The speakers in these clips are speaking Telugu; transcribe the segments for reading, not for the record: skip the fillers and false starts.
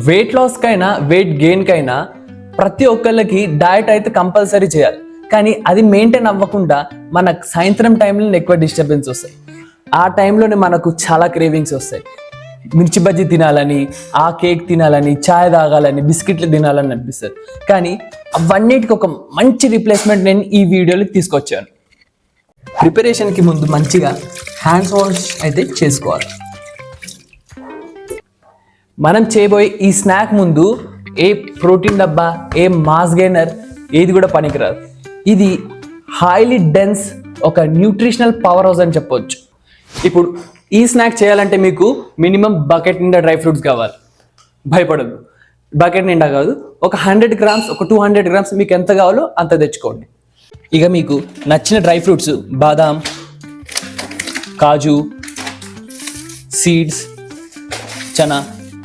వెయిట్ లాస్కైనా వెయిట్ గెయిన్కైనా ప్రతి ఒక్కళ్ళకి డయట్ అయితే కంపల్సరీ చేయాలి. కానీ అది మెయింటైన్ అవ్వకుండా మనకు సాయంత్రం టైంలో ఎక్కువ డిస్టర్బెన్స్ వస్తాయి. ఆ టైంలోనే మనకు చాలా క్రేవింగ్స్ వస్తాయి. మిర్చి బజ్జీ తినాలని, ఆ కేక్ తినాలని, చాయ్ తాగాలని, బిస్కెట్లు తినాలని అనిపిస్తుంది. కానీ అవన్నిటికి ఒక మంచి రీప్లేస్మెంట్ నేను ఈ వీడియోలో తీసుకొచ్చాను. ప్రిపరేషన్కి ముందు మంచిగా హ్యాండ్స్ వాష్ అయితే చేసుకోవాలి. మనం చేయబోయే ఈ స్నాక్ ముందు ఏ ప్రోటీన్ డబ్బా, ఏ మాస్ గెయినర్ ఏది కూడా పనికిరాదు. ఇది హైలీ డెన్స్ ఒక న్యూట్రిషనల్ పవర్ హౌస్ అని చెప్పొచ్చు. ఇప్పుడు ఈ స్నాక్ చేయాలంటే మీకు మినిమం బకెట్ నిండా డ్రై ఫ్రూట్స్ కావాలి. భయపడదు, బకెట్ నిండా కాదు, ఒక 100 గ్రామ్స్, ఒక 200 గ్రామ్స్ మీకు ఎంత కావాలో అంత తెచ్చుకోండి. ఇక మీకు నచ్చిన డ్రై ఫ్రూట్స్ బాదాం, కాజు, సీడ్స్, చనా,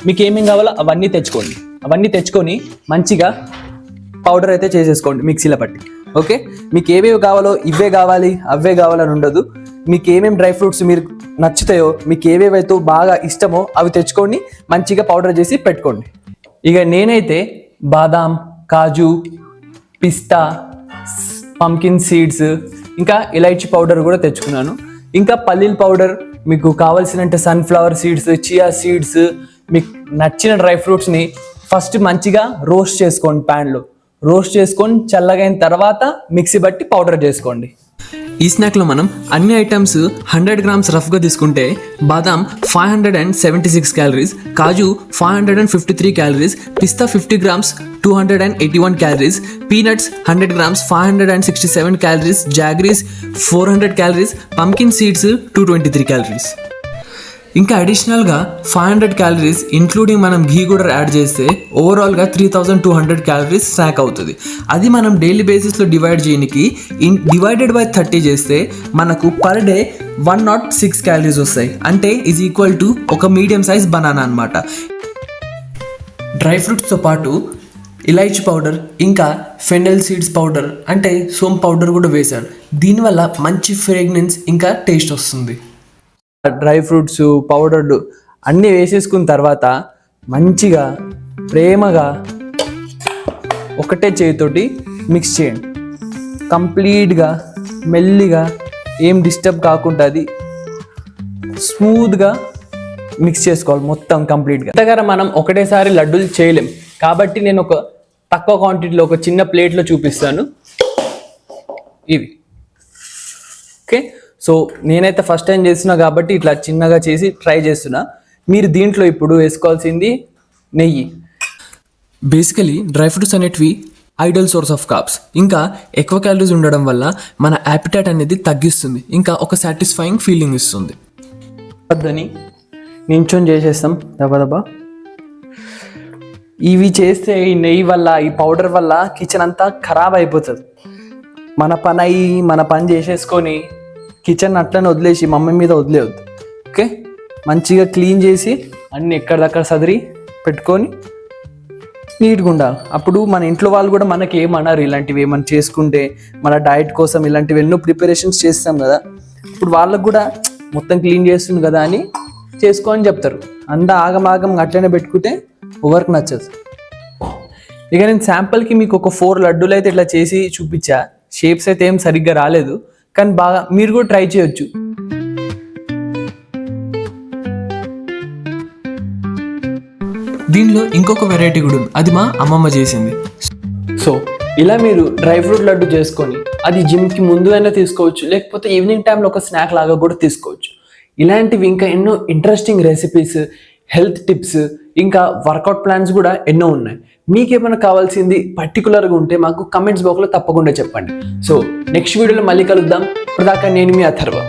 మీకు ఏమేమి కావాలో అవన్నీ తెచ్చుకోండి. అవన్నీ తెచ్చుకొని మంచిగా పౌడర్ అయితే చేసేసుకోండి మిక్సీలో పట్టి. ఓకే, మీకు ఏవేవి కావాలో ఇవే కావాలి అవే కావాలని ఉండదు. మీకు ఏమేమి డ్రై ఫ్రూట్స్ మీరు నచ్చుతాయో, మీకు ఏవేవైతే బాగా ఇష్టమో అవి తెచ్చుకొని మంచిగా పౌడర్ చేసి పెట్టుకోండి. ఇక నేనైతే బాదాం, కాజు, పిస్తా, పంకిన్ సీడ్స్, ఇంకా ఇలైచీ పౌడర్ కూడా తెచ్చుకున్నాను. ఇంకా పల్లీల పౌడర్, మీకు కావాల్సినంటే సన్ఫ్లవర్ సీడ్స్, చియా సీడ్స్, మీకు నచ్చిన డ్రై ఫ్రూట్స్ని ఫస్ట్ మంచిగా రోస్ట్ చేసుకోండి. ప్యాన్లో రోస్ట్ చేసుకొని చల్లగైన తర్వాత మిక్సీ బట్టి పౌడర్ చేసుకోండి. ఈ స్నాక్లో మనం అన్ని ఐటమ్స్ 100 గ్రామ్స్ రఫ్గా తీసుకుంటే బాదాం 576 క్యాలరీస్, కాజు 553 క్యాలరీస్, పిస్తా 50 grams 281 calories, peanuts 100 grams 567 calories, jaggeries 400 calories, pumpkin seeds 223 calories. ఇంకా అడిషనల్గా 500 క్యాలరీస్ ఇంక్లూడింగ్ మనం ఘీ కూడా యాడ్ చేస్తే ఓవరాల్గా 3200 క్యాలరీస్ స్నాక్ అవుతుంది. అది మనం డైలీ బేసిస్లో డివైడ్ చేయడానికి డివైడెడ్ బై 30 చేస్తే మనకు పర్ డే 106 క్యాలరీస్ వస్తాయి. అంటే ఈజ్ ఈక్వల్ టు ఒక మీడియం సైజ్ బనానా అనమాట. డ్రై ఫ్రూట్స్తో పాటు ఇలైచీ పౌడర్, ఇంకా ఫెనెల్ సీడ్స్ పౌడర్ అంటే సోమ్ పౌడర్ కూడా వేశారు. దీనివల్ల మంచి ఫ్రేగ్రెన్స్ ఇంకా టేస్ట్ వస్తుంది. డ్రై ఫ్రూట్స్ పౌడర్లు అన్నీ వేసేసుకున్న తర్వాత మంచిగా ప్రేమగా ఒకటే చేతితోటి మిక్స్ చేయండి. కంప్లీట్గా మెల్లిగా ఏం డిస్టర్బ్ కాకుండా అది స్మూత్గా మిక్స్ చేసుకోవాలి మొత్తం కంప్లీట్గా. అంతగా మనం ఒకటేసారి లడ్డూలు చేయలేం కాబట్టి నేను ఒక తక్కువ క్వాంటిటీలో ఒక చిన్న ప్లేట్లో చూపిస్తాను. ఇవి ఓకే. సో నేనైతే ఫస్ట్ టైం చేస్తున్నా కాబట్టి ఇట్లా చిన్నగా చేసి ట్రై చేస్తున్నా. మీరు దీంట్లో ఇప్పుడు వేసుకోవాల్సింది నెయ్యి. బేసికలీ డ్రై ఫ్రూట్స్ అనేటివి ఐడల్ సోర్స్ ఆఫ్ కార్బ్స్. ఇంకా ఎక్కువ క్యాలరీస్ ఉండడం వల్ల మన యాపిటైట్ అనేది తగ్గిస్తుంది, ఇంకా ఒక సాటిస్ఫైయింగ్ ఫీలింగ్ ఇస్తుంది. వద్దని నించొని చేసేస్తాం దబదబా. ఇవి చేస్తే ఈ నెయ్యి వల్ల, ఈ పౌడర్ వల్ల కిచెన్ అంతా ఖరాబ్ అయిపోతుంది. మన పని చేసేసుకొని కిచెన్ అట్లనే వదిలేసి మమ్మీ మీద వదిలేవద్దు. ఓకే, మంచిగా క్లీన్ చేసి అన్నీ ఎక్కడిదక్కడ సదిరి పెట్టుకొని నీట్గా ఉండాలి. అప్పుడు మన ఇంట్లో వాళ్ళు కూడా మనకి ఏమన్నారు, ఇలాంటివి ఏమన్నా చేసుకుంటే మన డైట్ కోసం ఇలాంటివి ఎన్నో ప్రిపరేషన్స్ చేస్తాం కదా, ఇప్పుడు వాళ్ళకు కూడా మొత్తం క్లీన్ చేస్తుంది కదా అని చేసుకో అని చెప్తారు. అంతా ఆగమాగం అట్లనే పెట్టుకుంటే ఎవరికి నచ్చదు. ఇక నేను శాంపుల్కి మీకు ఒక 4 లడ్డూలు అయితే ఇట్లా చేసి చూపించా. షేప్స్ అయితే ఏం సరిగ్గా రాలేదు, కానీ బాగా మీరు కూడా ట్రై చేయొచ్చు. దీనిలో ఇంకొక వెరైటీ కూడా ఉంది, అది మా అమ్మమ్మ చేసింది. సో ఇలా మీరు డ్రై ఫ్రూట్ లడ్డు చేసుకొని అది జిమ్కి ముందు అయినా తీసుకోవచ్చు, లేకపోతే ఈవినింగ్ టైంలో ఒక స్నాక్ లాగా కూడా తీసుకోవచ్చు. ఇలాంటివి ఇంకా ఎన్నో ఇంట్రెస్టింగ్ రెసిపీస్, హెల్త్ టిప్స్, ఇంకా వర్కౌట్ ప్లాన్స్ కూడా ఎన్నో ఉన్నాయి. మీకేమైనా కావాల్సింది పర్టికులర్గా ఉంటే మాకు కమెంట్స్ బాక్స్లో తప్పకుండా చెప్పండి. సో నెక్స్ట్ వీడియోలో మళ్ళీ కలుద్దాం. ఇప్పటిదాకా నేను మీ అథర్వ.